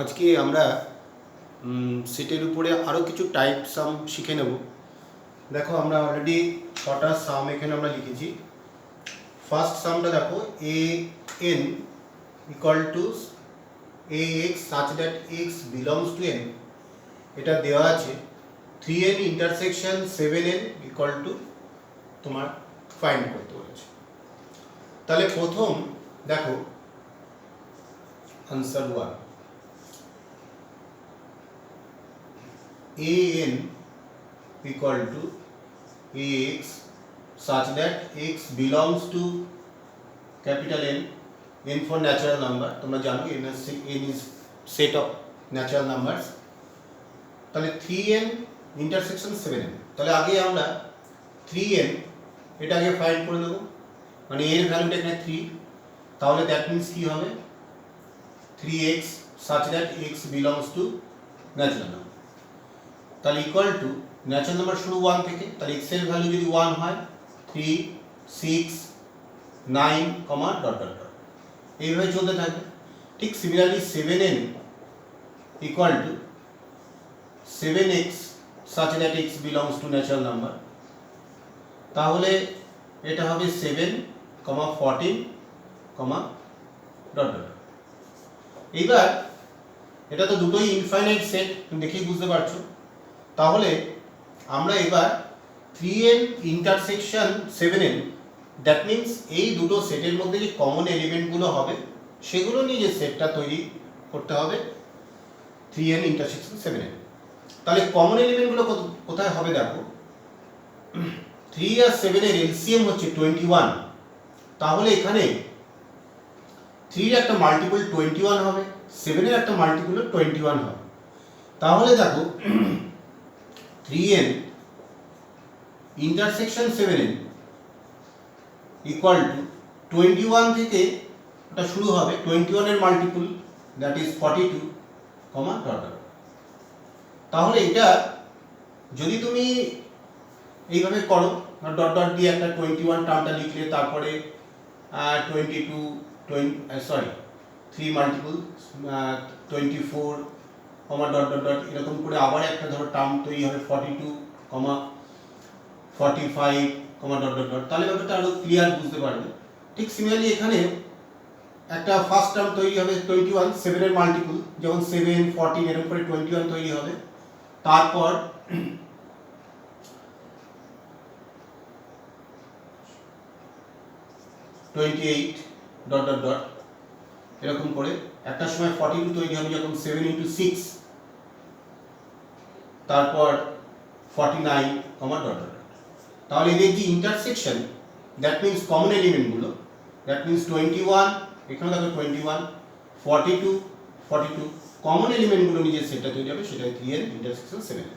আজকে আমরা সেটের উপরে আরও কিছু টাইপ সাম শিখে নেব। দেখো আমরা অলরেডি 6টা সাম এখানে আমরা লিখেছি। ফার্স্ট সামটা দেখো A N equal to A x such that x belongs to N, এটা দেওয়া আছে। 3n intersection 7n equal to তোমার ফাইন্ড করতে বলেছে। তাহলে প্রথম দেখো answer 1, an equal to ax such that x belongs to capital N, n for natural number, তোমরা জানো n is set of natural numbers। তাহলে 3n intersection 7n, তাহলে আগে আমরা 3n এটা আগে ফাইন্ড করে নেব, মানে এর ভ্যালুটা এখানে 3, তাহলে দ্যাট মিন্স কি হবে 3x such that x belongs to natural number, তাহলে ইকুয়াল টু ন্যাচারাল নাম্বার শুরু 1 থেকে, তাহলে x এর ভ্যালু যদি 1 হয় 3 6 9 ডট ডট ডট এইভাবে চলতে থাকবে। ঠিক similarly 7n equal to 7x such that x belongs to natural number, তাহলে এটা হবে 7 14 ডট ডট। এইবার এটা তো দুটোই ইনফাইনাইট সেট, তুমি দেখেই বুঝতে পারছো। তাহলে আমরা এবার 3n intersection 7n, that means এই দুটো সেটের মধ্যে যে কমন এলিমেন্টগুলো হবে সেগুলো নিয়ে যে সেটটা তৈরি করতে হবে 3n ইন্টারসেকশন 7n। তাহলে কমন এলিমেন্টগুলো কোথায় হবে দেখো, 3 আর 7 এর এলসিএম হচ্ছে 21, তাহলে এখানে 3 এর একটা মাল্টিপল 21 হবে, 7 এর একটা মাল্টিপল 21 হবে। তাহলে দেখো 3n intersection 7n equal to 21 থেকে এটা শুরু হবে, 21 এর multiple that is 42 dot dot. তাহলে এটা যদি তুমি এইভাবে করো, ডট ডট দিয়ে একটা 21 টার্মটা লিখলে, তারপরে 3 মাল্টিপল 24 ডট ডট ডট এরকম করে আবার একটা ধরো টার্ম তৈরি হবে 42 45 ডট ডট ডট, তাহলে ব্যাপারটা আরো ক্লিয়ার বুঝতে পারবে। ঠিক সিমিলারলি এখানে একটা ফার্স্ট টার্ম তৈরি হবে 21, 7 এর মাল্টিপল যেমন 7 14 এরকম করে 21 তৈরি হবে, তারপর 28 ডট ডট ডট এরকম করে একটা সময় 42 তৈরি হবে যখন 7 × 6, তারপর 49 ডট ডট। তাহলে এদের যে ইন্টারসেকশন দ্যাট মিন্স কমন এলিমেন্টগুলো, দ্যাট মিন্স 21 এখানে দেখো 21 42 কমন এলিমেন্টগুলো নিয়ে যে সেটটা তৈরি হবে সেটা 3 এর ইন্টারসেকশন 7।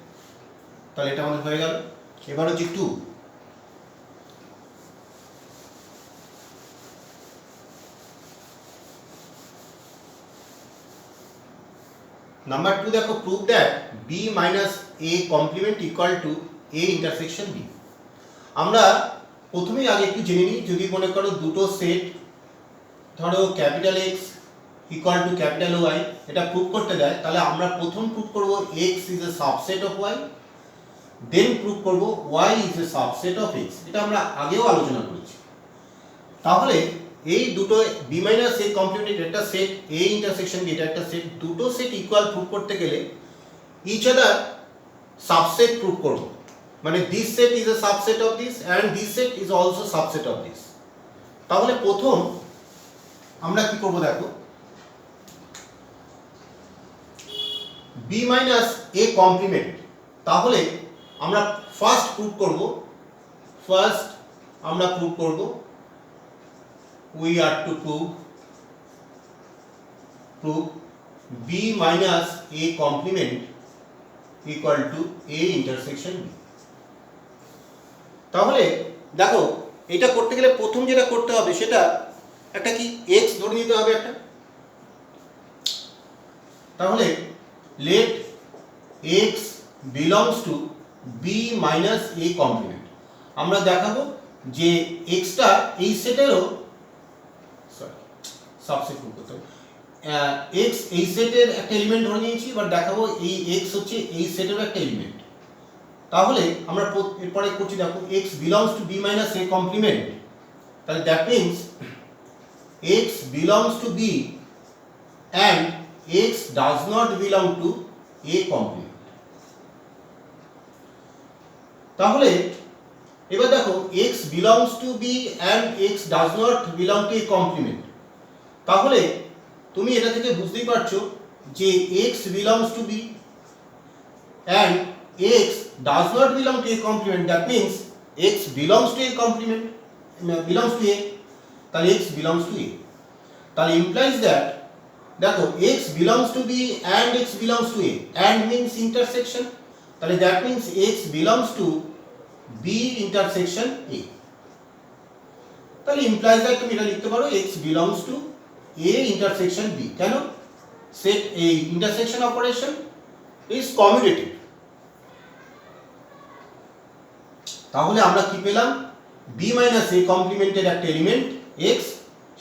তাহলে এটা আমাদের হয়ে গেল। এবার হচ্ছে 2, নাম্বার 2 দেখো, prove that b minus a complement equal to a intersection b। আমরা প্রথমেই আগে একটু জেনে নিই, যদি মনে করো দুটো সেট ধরো capital X equal to capital Y, এটা প্রুভ করতে দেয়, তাহলে আমরা প্রথম প্রুভ করব X is a subset of Y, then prove করব Y is a subset of X। এটা আমরা আগেও আলোচনা করেছি। তাহলে এই দুটো b মাইনাস a কমপ্লিমেন্ট একটা সেট, a ইন্টারসেকশন b এটা একটা সেট, দুটো সেট ইকুয়াল প্রুভ করতে গেলে ইচ আদার সাবসেট প্রুভ করব, মানে this set is a subset of this and this set is also subset of this. তাহলে প্রথম আমরা কি করব দেখো, b মাইনাস a কমপ্লিমেন্ট, তাহলে আমরা ফার্স্ট প্রুভ করব we are to prove b minus a complement equal to a intersection b। তাহলে দেখো এটা করতে গেলে প্রথম যেটা করতে হবে সেটা একটা কি x ধরে নিতে হবে একটা। তাহলে let x belongs to b minus a complement, আমরা দেখাবো যে x টা এই সেটেরও সাবসেট প্রুভ করতে হবে, x এই সেটের একটা এলিমেন্ট ধরে নিয়েছি, এবার দেখাবো এই x হচ্ছে এই সেটের একটা এলিমেন্ট। তাহলে আমরা এরপরে করছি দেখো x belongs to b minus a complement, তাহলে that means x belongs to b and x does not belong to a complement। তাহলে এবার দেখো x belongs to b and x does not belong to a complement, তাহলে তুমি এটা থেকে বুঝতেই পারছো যে x belongs to b and x does not belong to a complement, that means x belongs to a complement, belongs to a, তাহলে x belongs to a, তাহলে implies that দেখো x belongs to b and x belongs to a, and means intersection, তাহলে that means x belongs to b intersection a, তাহলে implies that তুমি এটা লিখতে পারো x belongs to a intersection b, কেন set a intersection operation is commutative। তাহলে আমরা কি পেলাম, b minus a কমপ্লিমেন্টের একটা এলিমেন্ট x,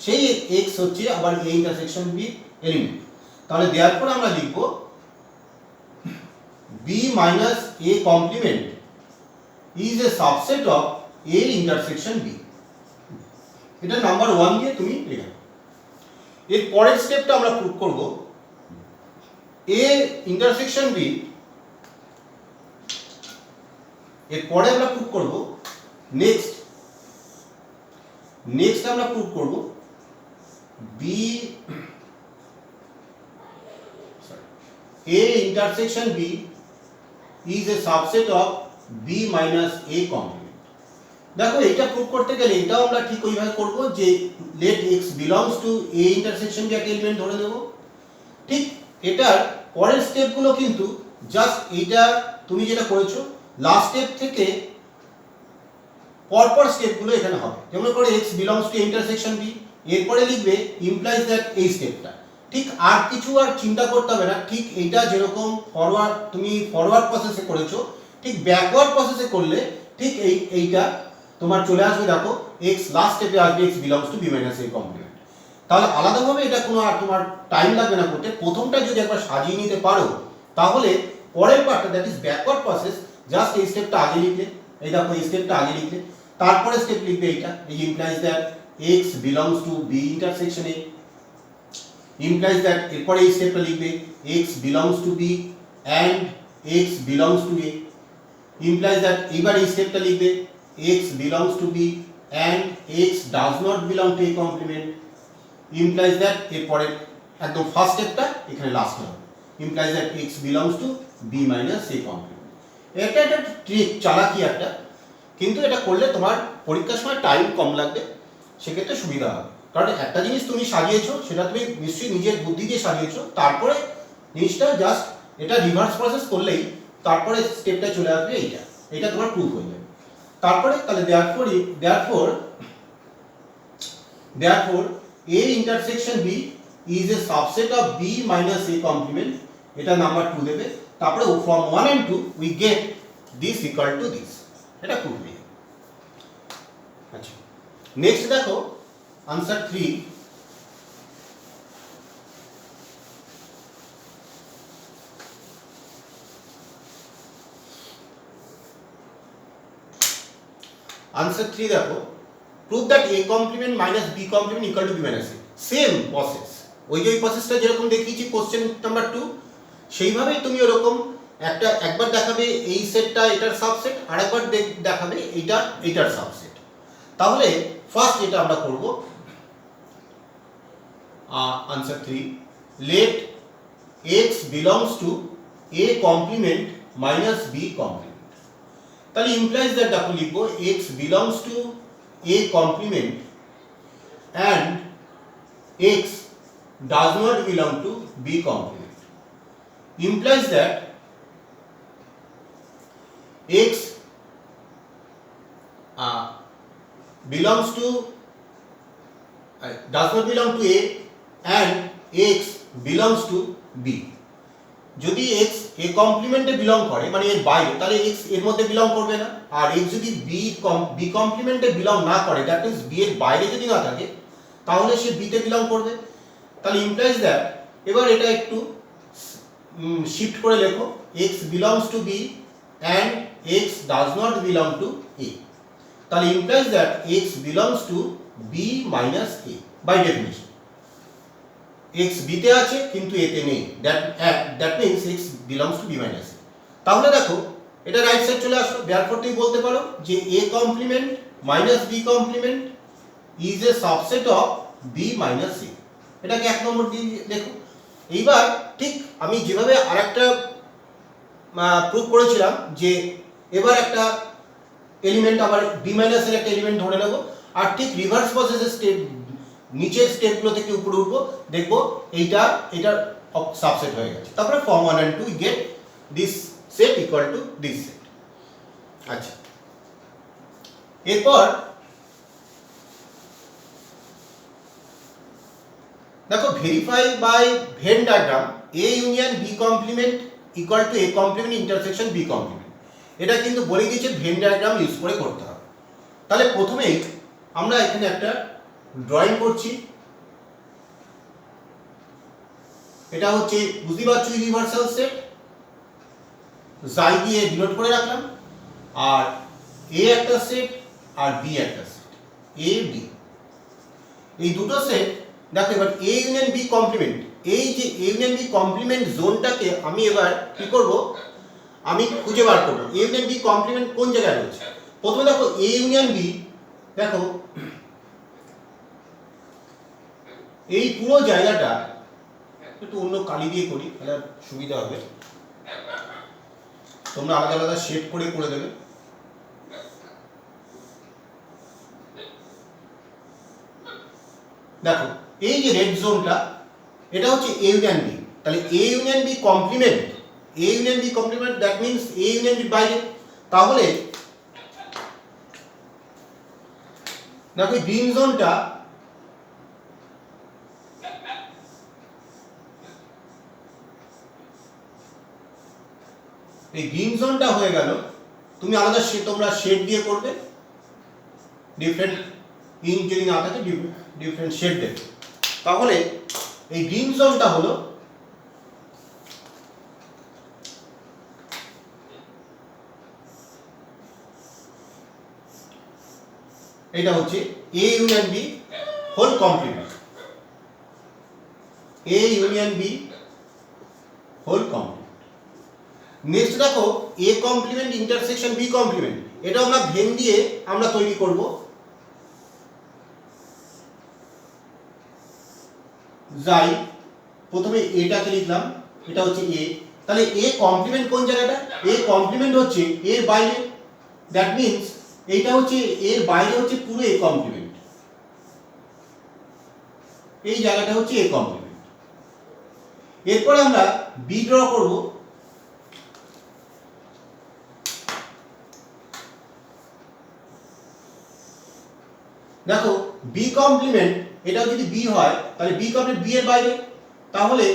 সেই x হচ্ছে আবার a ইন্টারসেকশন b এলিমেন্ট, তাহলে therefore আমরা লিখব b minus a complement is a subset of a intersection b, এটা নাম্বার 1 দিয়ে তুমি লিখো। এর পরের স্টেপটা আমরা প্রুভ করব a ইন্টারসেকশন b, এরপরে আমরা প্রুভ করব নেক্সট আমরা প্রুভ করব b a intersection b is a subset of b minus a complement। দেখো এটা প্রুভ করতে গেলে এটাও আমরা ঠিক ওইভাবে করব যে let x belongs to a intersection কে একটা এলিমেন্ট ধরে দেব, ঠিক এটার পরের স্টেপগুলো কিন্তু জাস্ট এইটা তুমি যেটা করেছো লাস্ট স্টেপ থেকে পরপর স্টেপগুলো এখানে হবে, যেমন করে x belongs to intersection b, এরপরে লিখবে implies that এই স্টেপটা, ঠিক আর কিছু আর চিন্তা করতে হবে না, ঠিক এইটা যেরকম তুমি ফরওয়ার্ড প্রসেসে করেছো ঠিক ব্যাকওয়ার্ড প্রসেসে করলে ঠিক এইটা তোমার চলে আসবে, দেখো x লাস্ট স্টেপে আসবে x belongs to b minus a complement, তাহলে আলাদাভাবে এটা কোনো আর তোমার টাইম লাগবে না করতে, প্রথমটা যদি একবার সাজিয়ে নিতে পারো তাহলে পরের পার্টটা that is backward process, just এই স্টেপটা আগে লিখলে, এই দেখো এই স্টেপটা আগে লিখলে, তারপরে স্টেপ লিখবে এইটা, এই implies that x belongs to b intersection a, implies that এরপরে এই স্টেপটা লিখবে x belongs to b and x belongs to a, implies that এবার এই স্টেপটা লিখবে x belongs to b and x does not belong to a complement, implies that এরপরে একদম ফার্স্ট স্টেপটা এখানে লাস্ট হবে, implies that x belongs to b minus a complement। এটা একটা ট্রিক, চালাকি একটা, কিন্তু এটা করলে তোমার পরীক্ষার সময় টাইম কম লাগবে, সেক্ষেত্রে সুবিধা হবে, কারণ একটা জিনিস তুমি সাজিয়েছো সেটা তুমি নিশ্চয়ই নিজের বুদ্ধি দিয়ে সাজিয়েছো, তারপরে জিনিসটা জাস্ট এটা রিভার্স প্রসেস করলেই তারপরে স্টেপটা চলে আসবে এইটা তোমার প্রুফ হয়ে যাবে। তারপরে তাহলে therefore a intersection b is a subset of b minus a complement, এটা নাম্বার 2 দেবে, তারপরে from 1 and 2 we get this equal to this, এটা প্রুফ হয়ে যাবে। আচ্ছা নেক্সট দেখো আনসার 3, आंसर 3 देखो prove that a complement minus b complement equal to b minus a, same process, ওই যে প্রসেসটা যেরকম দেখিয়েছি কোশ্চেন নাম্বার 2 সেইভাবেই তুমি ওরকম একবার দেখাবে এই সেটটা এটার সাবসেট, আরেকবার দেখাবে এটার সাবসেট। তাহলে ফার্স্ট এটা আমরা করব answer 3 let x belongs to a complement minus b complement, তাহলে implies that দেখো লিখবো x belongs to a complement and x does not belong to b complement, implies that x belongs to does not belong to a and x belongs to b, যদি x a কমপ্লিমেন্টে belong করে মানে এর বাইরে, তাহলে x এর মধ্যে belong করবে না, আর x যদি b কমপ্লিমেন্টে বিলং না করে দ্যাট মিন্স b এর বাইরে যদি না থাকে তাহলে সে b তে বিলং করবে। তাহলে ইমপ্লাইজ দ্যাট, এবার এটা একটু শিফট করে লেখো, x belongs to b and x does not belong to a, তাহলে implies that x belongs to b minus a by definition, x b তে আছে কিন্তু a তে নেই, that means x belongs to b minus a। তাহলে দেখো এটা right side চলে আসলো, therefore তুমি বলতে পারো যে a complement minus b complement is a subset of b minus a, এটাকে এক নম্বর দিয়ে লেখো। এইবার ঠিক আমি যেভাবে আরেকটা প্রুভ করেছিলাম যে এবার একটা এলিমেন্ট আবার বি মাইনাস এর একটা এলিমেন্ট ধরে নেব, আর ঠিক রিভার্স প্রসেসের স্টেপ নিচের স্টেপগুলো থেকে উপরে উঠবো, দেখবো এটার সাবসেট হয়ে গেছে। তারপরে form 1 and 2 we get this set equal to this set। আচ্ছা, এরপর দেখো verify by Venn diagram A union B complement equal to A complement intersection B complement, এটা কিন্তু বলে দিয়েছে ভেন ডায়াগ্রাম ইউজ করে করতে হবে। তাহলে প্রথমেই আমরা এখানে একটা ড্রয়িং করছি, এটা হচ্ছে বুঝতে পারছো ইউনিভার্সাল সেট, জাই দিয়ে ডিনোট করে রাখলাম, আর A একটা সেট আর B একটা সেট, A B এই দুটো সেট। দেখো এবার A ইউনিয়ন B কমপ্লিমেন্ট, এই যে A ইউনিয়ন B কমপ্লিমেন্ট জোনটাকে আমি এবার কি করব, আমি খুঁজে বার করব A ইউনিয়ন B কমপ্লিমেন্ট কোন জায়গায় রয়েছে। প্রথমে দেখো A ইউনিয়ন B, দেখো এই পুরো জায়গাটা একটু অন্য কালি দিয়ে করি তাহলে সুবিধা হবে, তোমরা আলাদা আলাদা শেড করে করে দেবে। দেখো এই যে রেড জোনটা এটা হচ্ছে A ইউনিয়ন B, তাহলে A union B complement, A union B complement that means A union B বাইরে। তাহলে দেখো এই গ্রিন জোনটা এই গ্রিন জোনটা হয়ে গেল, তুমি আলাদা তোমরা শেড দিয়ে করবে, ডিফারেন্ট ইন যদি না থাকে ডিফারেন্ট শেড দেবে। তাহলে এই গ্রিন জোনটা হলো এটা হচ্ছে A union B whole complement, A union B whole complement. Next দেখো A complement intersection B complement, এটা আমরা ভেন দিয়ে আমরা তৈরি করব। যাই প্রথমে এটাকে লিখলাম, এটা হচ্ছে A, তাহলে A কমপ্লিমেন্ট কোন জায়গাটা, A কমপ্লিমেন্ট হচ্ছে এর বাইরে, দ্যাট মিন্স এইটা হচ্ছে এর বাইরে হচ্ছে পুরো A কমপ্লিমেন্ট, এই জায়গাটা হচ্ছে A কমপ্লিমেন্ট। এরপরে আমরা B ড্র করব, দেখো B কমপ্লিমেন্ট এটা যদি B হয় তাহলে B কমপ্লিমেন্ট B এর বাইরে, তাহলে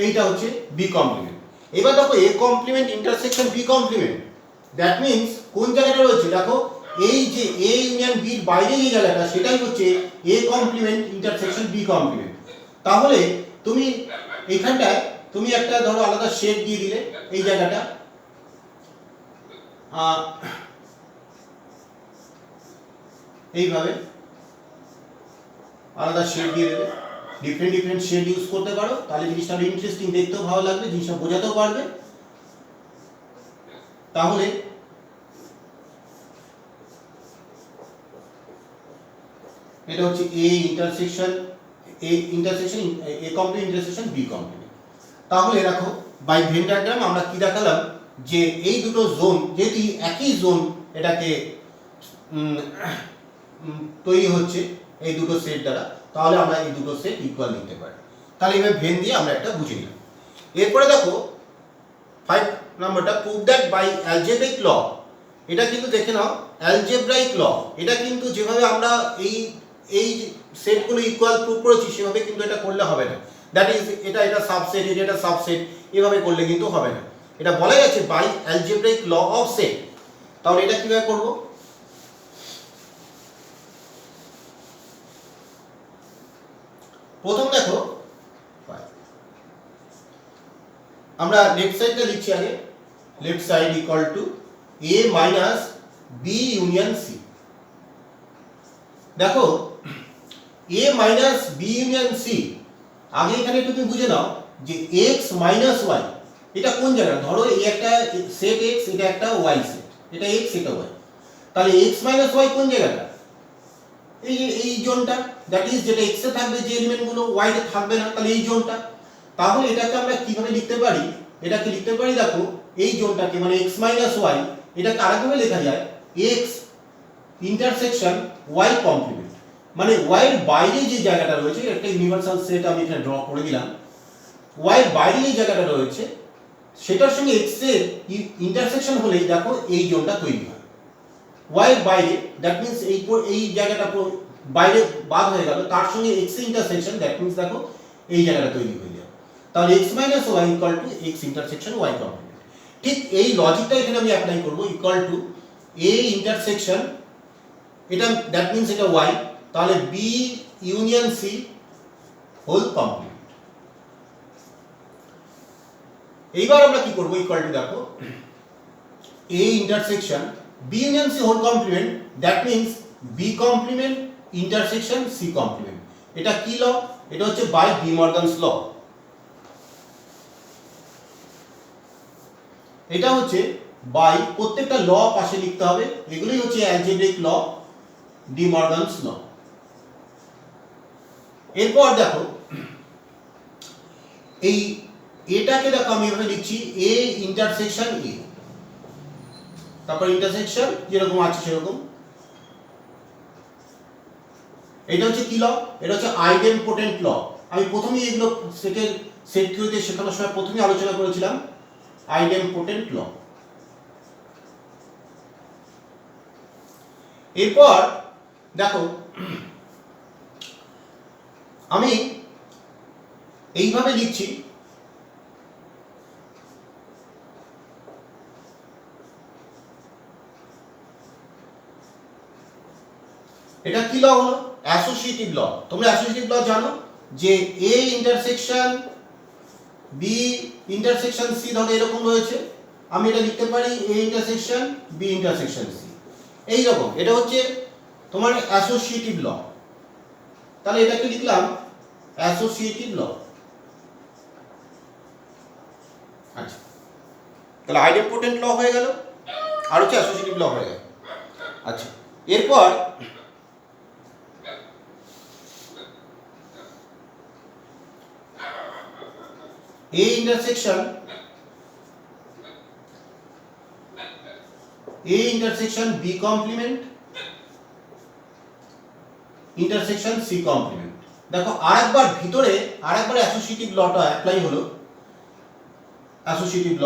এইটা হচ্ছে B কমপ্লিমেন্ট। এবার দেখো A complement intersection B complement, that means কোন জায়গাটা রয়েছে, দেখো এই যে A ইউনিয়ন B এর বাইরে যে জায়গাটা সেটাই হচ্ছে A complement intersection B complement. তাহলে তুমি এইখানটায় তুমি একটা ধরো আলাদা শেড দিয়ে দিলে, এই জায়গাটা এইভাবে আলাদা শেড দিয়ে দেবে, ডিফারেন্ট শেড ইউজ করতে পারো, তাহলে জিনিসটা ইন্টারেস্টিং, দেখতেও ভালো লাগবে, জিনিসটা বোঝাতেও পারবে। তাহলে এটা হচ্ছে A intersection A complement intersection B complement. তাহলে দেখো বাই ভেন ডায়াগ্রাম আমরা কি দেখালাম, যে এই দুটো জোন যেহেতু একই জোন এটাকে তৈরি হচ্ছে এই দুটো সেট দ্বারা, তাহলে আমরা এই দুটো সেট ইকুয়াল নিতে পারি। তাহলে এভাবে ভেন দিয়ে আমরা একটা বুঝে নিলাম। এরপরে দেখো 5 নাম্বারটা, প্রুভ দ্যাট বাই অ্যালজেব্রাইক ল, এটা কিন্তু দেখে নাও অ্যালজেব্রাইক ল, এটা কিন্তু যেভাবে আমরা এই সেটগুলো ইকুয়াল প্রুভ করেছি সেভাবে কিন্তু এটা করলে হবে না। দ্যাট ইজ এটা সাবসেট, এটা সাবসেট, এভাবে করলে কিন্তু হবে না। এটা বলা গেছে by algebraic law of set. তাহলে এটা কিভাবে করব? প্রথম দেখো আমরা লেফট সাইডটা লিখছি আগে। Left side equal to a minus b union c। দেখো a minus b union c, আগে এখানে তুমি বুঝে নাও যে x মাইনাস y এটা কোন জায়গা। ধরো এই একটা সেট x, এটা একটা y সেট, এটা x এটা y, তাহলে x মাইনাস y কোন জায়গাটা? এই যে এই জোনটা, দ্যাট ইজ যেটা x এ থাকবে যে এলিমেন্টগুলো y তে থাকবে না, তাহলে এই জোনটা। তাহলে এটাকে আমরা কিভাবে লিখতে পারি? এটাকে লিখতে পারি দেখো এই জোনটাকে মানে x মাইনাস y, এটাকে আরেকভাবে লেখা যায় x ইন্টারসেকশন y কমপ্লিমেন্ট। মানে y এর বাইরে যে জায়গাটা রয়েছে, একটা ইউনিভার্সাল সেট আমি এখানে ড্র করে দিলাম, y এর বাইরে যে জায়গাটা রয়েছে সেটার সঙ্গে x এর ইন্টারসেকশন হলেই দেখো এই জোনটা তৈরি হয়। y এর বাইরে দ্যাট মিন্স এই জায়গাটা বাইরে বাদ হয়ে গেল, তার সঙ্গে x এর ইন্টারসেকশন দ্যাট মিন্স দেখো এই জায়গাটা তৈরি হয়ে যাবে। তাহলে x minus y equal to x intersection y complement. ঠিক এই লজিকটা এখানে আমি অ্যাপ্লাই করব, ইকুয়াল টু a ইন্টারসেকশন, এটা দ্যাট মিন্স এটা y, তাহলে b union c whole complement. এইবার আমরা কি করব? ইকুয়াল টু দেখো a intersection b union c whole complement, that means b complement intersection c complement. এটা কি ল? এটা হচ্ছে বাই ডি মর্গানস ল। এটা হচ্ছে বাই, প্রত্যেকটা ল পাশে লিখতে হবে, এগুলোই হচ্ছে অ্যালজেব্রিক ল, ডি মর্গানস ল। এরপর দেখো এই এটাকে দেখো আমি এভাবে লিখছি a ইন্টারসেকশন a, তারপর ইন্টারসেকশন যেরকম আছে সেরকম। এটা হচ্ছে কি ল? এটা হচ্ছে আইডেম্পোটেন্ট ল। আমি প্রথমেই এগুলো সেট থিওরিতে শেখানোর সময় প্রথমেই আলোচনা করেছিলাম আইডেম্পোটেন্ট ল। এরপর দেখো আমি এইভাবে লিখছি, এটা কি ল হলো? অ্যাসোসিয়েটিভ ল। তোমরা অ্যাসোসিয়েটিভ ল জানো যে a intersection b intersection c ধরো এরকম রয়েছে, আমি এটা লিখতে পারি a intersection b intersection c, এই রকম। এটা হচ্ছে তোমার অ্যাসোসিয়েটিভ ল। তাহলে এটাকে লিখলাম অ্যাসোসিয়েটিভ ল। আচ্ছা, তাহলে আইডেম্পোটেন্ট ল হয়ে গেল, আর হচ্ছে অ্যাসোসিয়েটিভ ল হয়ে গেল। আচ্ছা, এরপর a intersection b complement intersection c complement. দেখো আরেকবার ভিতরে আরেকবার অ্যাসোসিয়েটিভ লটা অ্যাপ্লাই হলো, অ্যাসোসিয়েটিভ ল।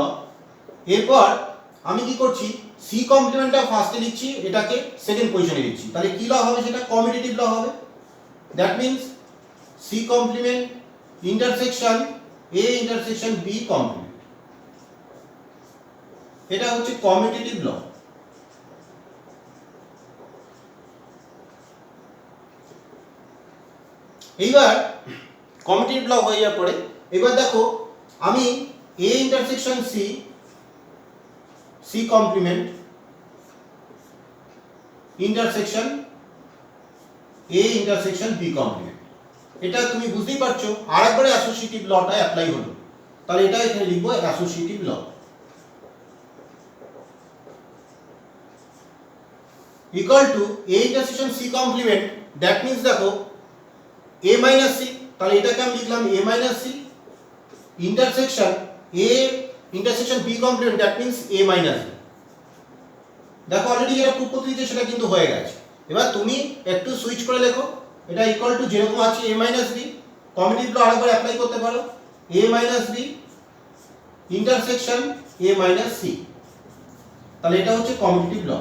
এরপর আমি কি করছি? c কমপ্লিমেন্টটা ফার্স্টে লিখছি, এটাকে সেকেন্ড পজিশনে লিখছি। তাহলে কি ল হবে? সেটা কমিউটেটিভ ল হবে। That means c complement intersection a intersection b complement. এটা হচ্ছে কমিউটেটিভ ল। এইবার কমিউটেটিভ ল হয়ে যাওয়ার পরে এবার দেখো আমি a intersection c complement intersection a intersection b complement, এটা তুমি বুঝতেই পারছো আরেকবার অ্যাসোসিয়েটিভ লটা অ্যাপ্লাই হলো। তাহলে এটা এখানে লিখবো associative law equal to a intersection c complement, that means দেখো a মাইনাস c, তাহলে এটাকে আমি লিখলাম a minus c intersection a intersection b complement, that means a minus b। দেখো অলরেডি যেটা প্রুফ করতে দিয়েছে সেটা কিন্তু হয়ে গেছে। এবার তুমি একটু সুইচ করে লেখো, এটা ইকুয়াল টু যেরকম আছে a মাইনাস b, কমিউটেটিভ ল আরেকবার অ্যাপ্লাই করতে পারো, a minus b intersection a minus c। তাহলে এটা হচ্ছে কমিউটেটিভ ল।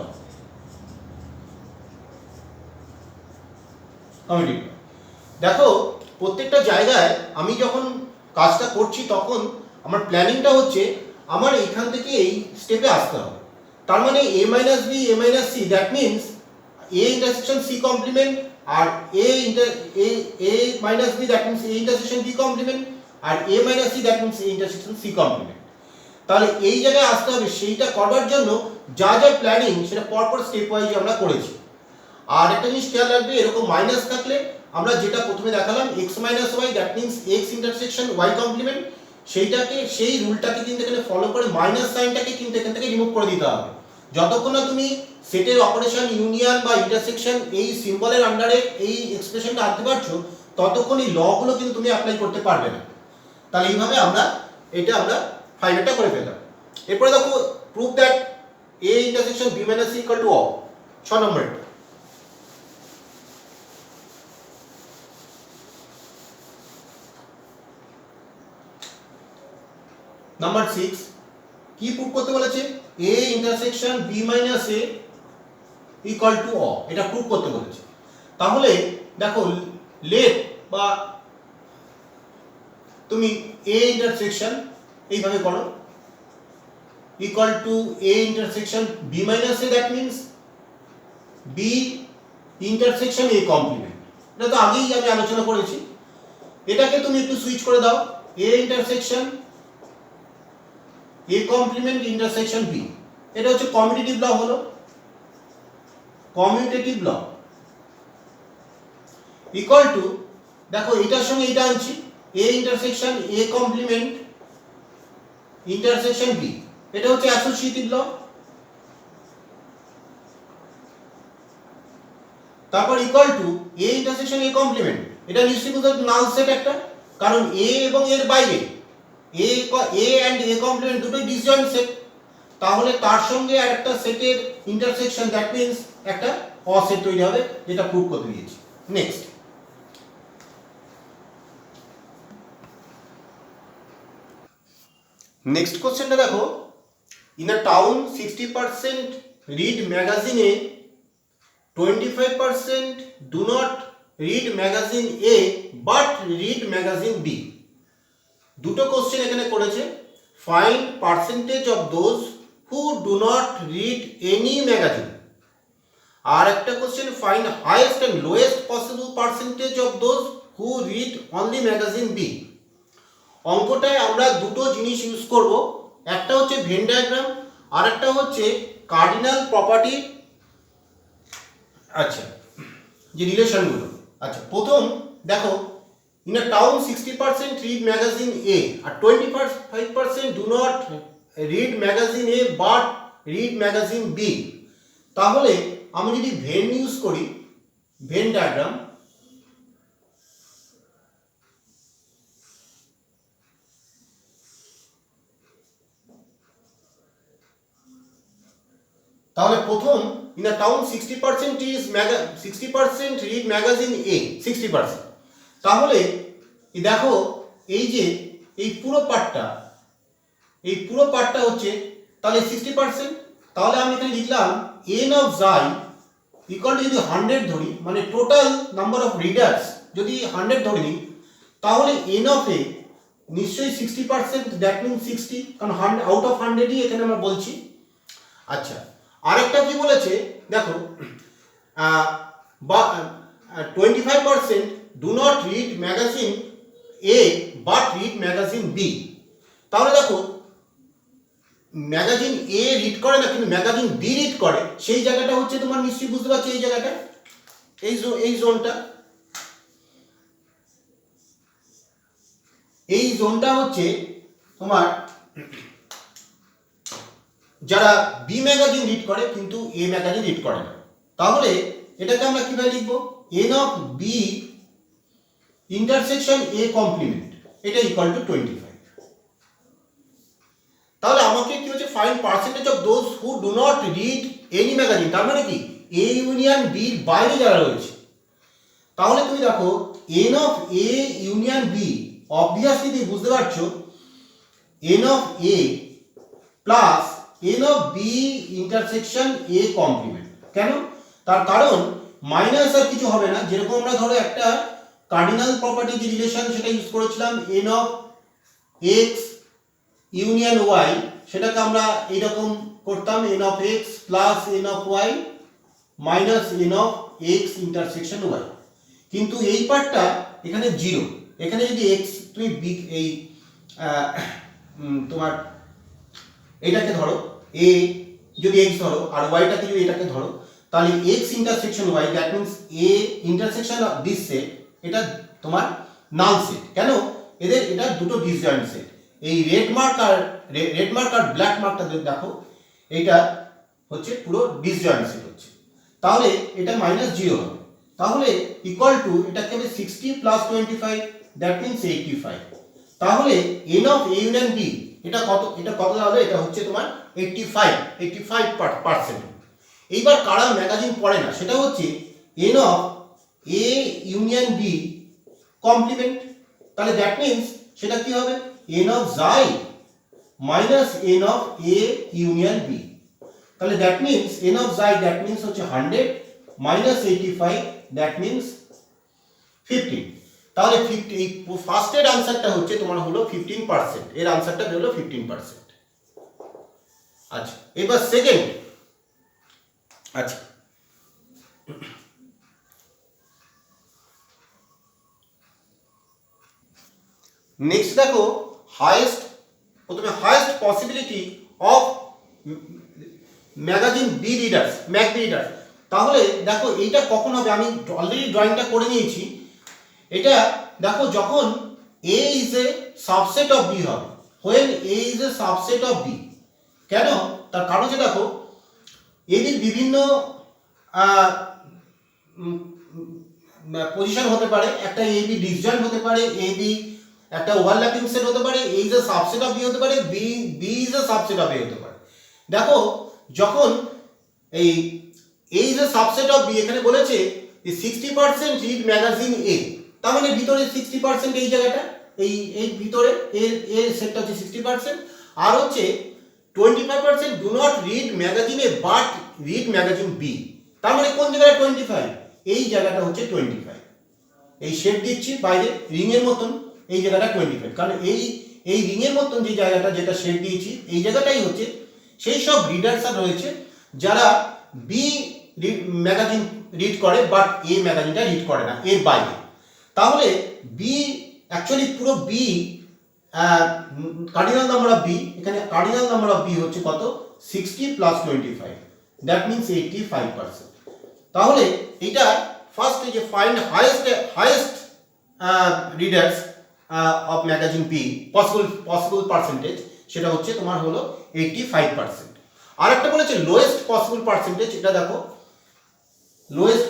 কমিউটেটিভ ল দেখো প্রত্যেকটা জায়গায় আমি যখন কাজটা করছি তখন আমার প্ল্যানিংটা হচ্ছে আমার এখান থেকে এই স্টেপে আসতে হবে। তার মানে a minus B a minus C, that means a intersection c complement, আর a minus B that means a intersection b complement, আর a minus C that means a intersection c complement. তাহলে এই জায়গায় আসতে হবে, সেইটা করবার জন্য যা যা প্ল্যানিং সেটা পরপর স্টেপ ওয়াইজ আমরা করেছি। আর একটা জিনিস খেয়াল রাখবে, এরকম মাইনাস থাকলে আমরা যেটা প্রথমে দেখালাম x minus y that means x intersection y complement, সেইটাকে সেই রুলটাকে কিন্তু এখানে ফলো করে মাইনাস সাইনটাকে কিন্তু এখান থেকে রিমুভ করে দিতে হবে। যতক্ষণ না তুমি সেটের অপারেশন ইউনিয়ন বা ইন্টারসেকশন এই সিম্বলের আন্ডারে এই এক্সপ্রেশনটা আনতে পারছো, ততক্ষণ এই লগুলো কিন্তু তুমি অ্যাপ্লাই করতে পারবে না। তাহলে এইভাবে আমরা ফাইনালটা করে ফেললাম। এরপরে দেখো prove that a intersection b minus c equal to uh, 6 number. Number 6 কি প্রুভ করতে বলেছে, a intersection b minus a equal to uh, এটা প্রুভ করতে বলেছে। তাহলে দেখো লেট বা তুমি a ইন্টারসেকশন এইভাবে করো equal to a intersection b minus a, that means b intersection a complement. এটা তো আগেই আমি আলোচনা করেছি। এটাকে তুমি একটু সুইচ করে দাও, a intersection a complement intersection b, এটা হচ্ছে কমিউটেটিভ ল, হলো কমিউটেটিভ ল ইকুয়াল টু, দেখো এটার সঙ্গে এটা আনছি a intersection a complement intersection b, এটা হচ্ছে অ্যাসোসিয়েটিভ ল। তারপর equal to a intersection a complement, এটা নিশ্চয়ই বুঝতে নাল সেট একটা, কারণ a এবং এর বাইরে a and a কমপ্লিমেন্ট দুটোই ডিসজয়েন্ট সেট, তাহলে তার সঙ্গে আর একটা সেটের ইন্টারসেকশন, দ্যাট মিন্স একটা অ সেট তৈরি হবে, যেটা প্রুভ করতে দিয়েছি। নেক্সট কোশ্চেনটা দেখো, in a town 60% read magazine A, 25% do not read magazine A but read magazine B। দুটো কোশ্চেন এখানে করেছে, find percentage of those who do not read any magazine, আর একটা question find highest and lowest possible percentage of those who read only magazine B. অঙ্কটায় আমরা দুটো জিনিস use করব, একটা হচ্ছে ভেন ডায়াগ্রাম, আর একটা হচ্ছে কার্ডিনাল প্রপার্টি, আচ্ছা যে রিলেশনগুলো। আচ্ছা প্রথম দেখো, in a town 60% read magazine A R 25% do not read magazine A but read magazine B। তাহলে আমি যদি ভেন ইউজ করি, ভেন ডায়াগ্রাম, তাহলে প্রথম in a town 60% read magazine A 60%, তাহলে দেখো এই যে এই পুরো পার্টটা হচ্ছে তাহলে 60%, তাহলে আমি এখানে লিখলাম n অফ জাই ইকুয়াল টু, যদি 100 ধরি মানে টোটাল নাম্বার অফ রিডার্স যদি 100 ধরে নিই, তাহলে n অফ এ নিশ্চয়ই 60%, দ্যাট মিনস 60, কারণ আউট অফ 100ই এখানে আমরা বলছি। আচ্ছা আরেকটা কি বলেছে দেখো, 25% do not read magazine A but read magazine B। তাহলে দেখো ম্যাগাজিন A রিড করে না কিন্তু ম্যাগাজিন B রিড করে, সেই জায়গাটা হচ্ছে তোমার নিশ্চয়ই বুঝতে পারছো, এই জায়গাটা এই জোনটা হচ্ছে তোমার যারা বি ম্যাগাজিন রিড করে কিন্তু এ ম্যাগাজিন রিড করে না। তাহলে এটাকে আমরা কিভাবে লিখবো, n of B intersection A complement, এটা ইকুয়াল টু 25। তাহলে আমাকে কি হচ্ছে, find percentage of those who do not read any magazine, তার মানে কি এ ইউনিয়ন বির বাইরে যারা রয়েছে। তাহলে তুমি দেখো n of A union B, obviously তুমি বুঝতে পারছো n of A plus n of B intersection A complement. কেন? তার কারণ মাইনাস আর কিছু হবে না, যেরকম আমরা ধরো একটা কার্ডিনাল প্রপার্টি যে রিলেশন সেটা ইউজ করেছিলাম n of x union y, সেটাকে আমরা এইরকম করতাম n of x plus n of y minus n of x intersection y। কিন্তু এই পার্টটা এখানে জিরো, এখানে যদি x তুমি এই তোমার এটাকে ধরো a যদি x ধরো আর yটাকে যদি এটাকে ধরো, তাহলে x intersection y that means a intersection of this set এটা তোমার নাল সেট। কেন? এদের এটা দুটো ডিসজয়েন্ট সেট। এই রেড মার্ক আর ব্ল্যাক মার্কটা যদি দেখো, এইটা হচ্ছে পুরো ডিসজয়েন্ট সেট হচ্ছে, তাহলে এটা -0 হবে। তাহলে ইকুয়াল টু এটাকে হবে 60 প্লাস 25 দ্যাট মিন্স 85। তাহলে n of a union b এটা কত দাঁড়ালো? এটা হচ্ছে তোমার 85%। এইবার কারা ম্যাগাজিন পড়ে না সেটা হচ্ছে n of a union b complement. তাহলে দ্যাট মিন্স সেটা কি হবে? n of xi minus n of a union b। তাহলে that means n of xi that means হচ্ছে 100 মাইনাস 85 দ্যাট মিন্স 15। তাহলে 50 এই ফার্স্টের আনসারটা হচ্ছে তোমার হলো 15%, এর আনসারটা হলো 15%। আচ্ছা, এবার সেকেন্ড। আচ্ছা, নেক্সট দেখো প্রথমে highest possibility of magazine B readers, mag B readers. তাহলে দেখো এইটা কখন হবে? আমি অলরেডি ড্রয়িংটা করে নিয়েছি। এটা দেখো যখন a is a subset of b হবে, when a is a subset of b। কেন? তার কারণ হচ্ছে দেখো এর বিভিন্ন পজিশন হতে পারে, একটা a b ডিসজয়েন্ট হতে পারে, a b একটা ওভারল্যাপিং সেট হতে পারে, a is a subset of b হতে পারে, b is a subset of a হতে পারে। দেখো যখন এই a is a subset of b এখানে বলেছে যে 60% রিড ম্যাগাজিন a, তার মানে ভিতরে 60% এই জায়গাটা, এই ভিতরে এর সেটটা হচ্ছে 60%, আর হচ্ছে 25% do not read magazine A but read magazine B. তার মানে কোন জায়গাটা 25? এই জায়গাটা হচ্ছে 25। এই শেপ দিচ্ছি বাইরে রিং এর মতন, এই জায়গাটা 25, কারণ এই রিং এর মতন যে জায়গাটা যেটা শেপ দিয়েছি এই জায়গাটাই হচ্ছে সেই সব রিডার্স রয়েছে যারা বি ম্যাগাজিন রিড করে বাট এ ম্যাগাজিনটা রিড করে না, এর বাইরে। তাহলে বি অ্যাকচুয়ালি পুরো B cardinal number of B, এখানে কার্ডিনাল নাম্বার অফ বি হচ্ছে কত? 60 প্লাস 25 দ্যাট মিন্স 85%। তাহলে এটা ফার্স্ট যে find highest readers of magazine be possible percentage, সেটা হচ্ছে তোমার হলো 85%। আর একটা বলেছে লোয়েস্ট পসিবল পার্সেন্টেজ, এটা দেখো লোয়েস্ট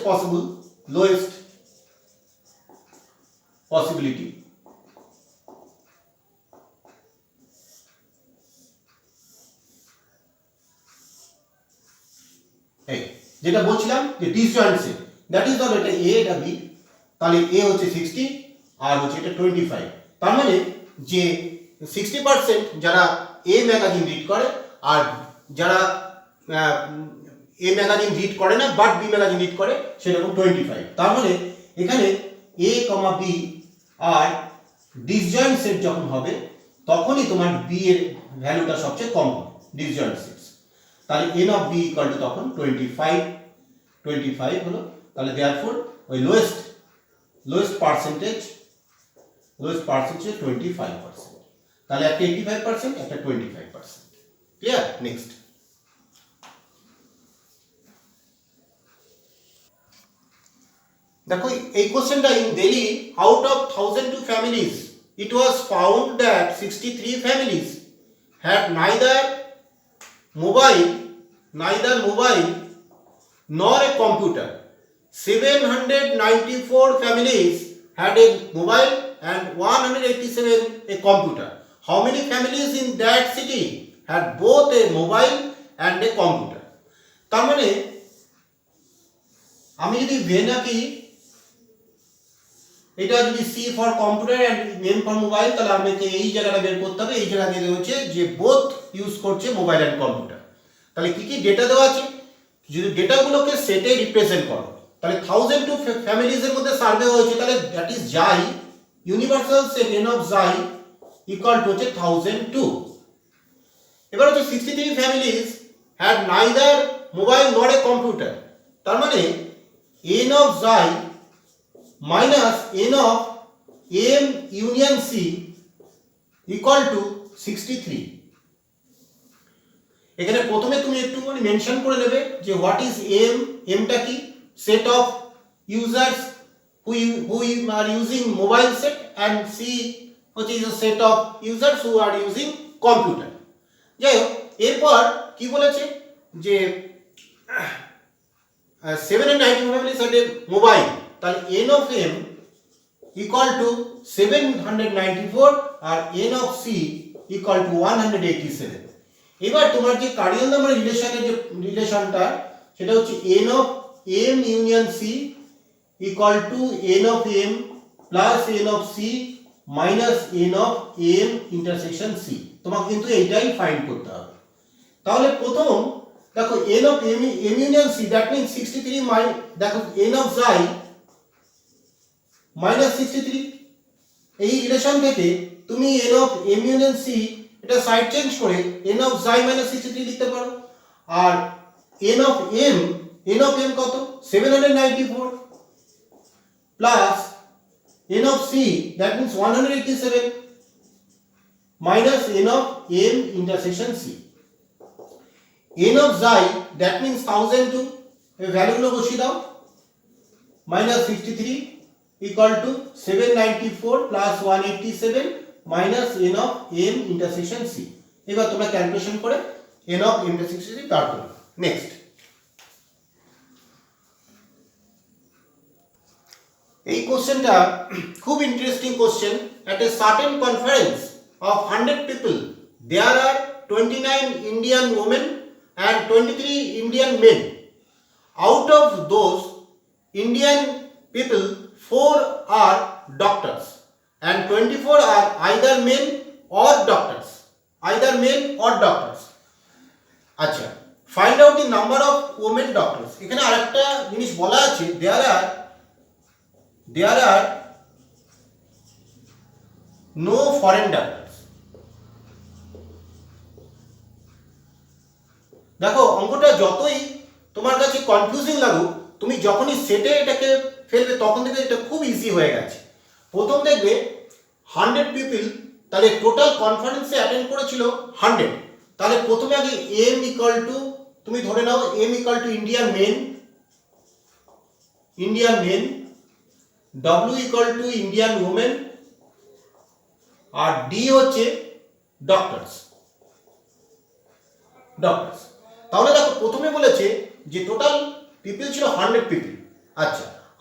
পসিবিলিটি এই যেটা বলছিলাম যে ডিসজয়েন্ট সেট, দ্যাট ইজ ধরো এটা a এটা b, তাহলে a হচ্ছে 60 আর হচ্ছে এটা 25। তার মানে যে 60% যারা a ম্যাগাজিন রিড করে আর যারা a ম্যাগাজিন রিড করে না বাট b ম্যাগাজিন রিড করে সেরকম 25। তার মানে এখানে a, b আর ডিসজয়েন্ট সেট যখন হবে তখনই তোমার b এর ভ্যালুটা সবচেয়ে কম হবে, ডিসজয়েন্ট সেট। তাহলে n of b equal to তখন 25 হলো। তাহলে देयरफॉर ওই লোয়েস্ট পার্সেন্টেজ 25%। তাহলে একটা 85% একটা 25%। ক্লিয়ার? নেক্সট দেখো এই কোশ্চেনটা, in Delhi out of 1002 families it was found that 63 families had neither mobile nor a computer. 794 families had a mobile and 187 a computer. How many families in that city had both a mobile and a computer? তার মানে আমি যদি ভেনাকি এটা যদি C for computer and M for mobile, তাহলে আমাকে এই জায়গাটা বের করতে হবে। এই জায়গা দিয়ে হচ্ছে যে বোথ ইউজ করছে মোবাইল এন্ড কম্পিউটার। তাহলে কি কি ডেটা দেওয়া আছে, যদি ডেটাগুলোকে সেটে রিপ্রেজেন্ট করো তাহলে 1002 ফ্যামিলিজ এর মধ্যে সার্ভে হয়েছে, তাহলে দ্যাট ইজ জাই ইউনিভার্সাল সেট n অফ জাই ইকুয়াল টু হচ্ছে 1002। এবার হচ্ছে 63 ফ্যামিলিজ হ্যাড নাইদার মোবাইল নর এ কম্পিউটার, তার মানে n অফ জাই minus n of m union c equal two 63। এখানে প্রথমে তুমি একটুখানি মেনশন করে নেবে যে হোয়াট ইজ এম, এমটা কি, set of users who are using mobile set, and C হচ্ছে is set of users who are using computer. যাই হোক, এরপর কি বলেছে যে 790 ফ্যামিলি সেটে মোবাইল, তাহলে N of M equal to 794 আর N of C equal to 187। এবার তোমার যে কার্ডিনাল নাম্বার রিলেশনের যে রিলেশনটা সেটা হচ্ছে n of m union c equal two n of m plus n of c minus n of m intersection c। তোমাকে কিন্তু এইটাই ফাইন্ড করতে হবে। তাহলে প্রথম দেখো n of m union c, that means 63 দেখো n অফ জাই মাইনাস 63। এই রিলেশন থেকে তুমি n of m union c এটা সাইড চেঞ্জ করে n অফ জাই মাইনাস 63 লিখতে পারো। আর n অফ m কত, 794 plus n of c that means 187 minus n of m intersection c। n of জাই দ্যাট মিন্স 1002, এই ভ্যালুগুলো বসিয়ে দাও, minus 63 equal to 794 plus 187 minus n of m intersection c। এবার তোমরা ক্যালকুলেশন করে n of m intersection c বার করো। Next, এই কোশ্চেনটা খুব interesting question. At a certain conference of 100 people there are 29 Indian women and 23 Indian men. Out of those Indian people, 4 are doctors and 24 are either men or doctors. Either men or doctors. আচ্ছা, find out the number of women doctors. এখানে আরেকটা জিনিস বলা আছে, there are no foreign doctors. দেখো অঙ্কটা যতই তোমার কাছে কনফিউজিং লাগুক, তুমি যখনই সেটে এটাকে ফেলবে তখন থেকে এটা খুব ইজি হয়ে গেছে। প্রথম দেখবে 100 পিপল, তাহলে টোটাল কনফারেন্সে অ্যাটেন্ড করেছিল 100। তাহলে প্রথমে আগে এম ইকুয়াল টু, তুমি ধরে নাও M equal to Indian men, W equal to Indian women, আর ডি হচ্ছে ডক্টরস। তাহলে দেখো প্রথমে বলেছে যে টোটাল পিপল ছিল 100 পিপল। আচ্ছা,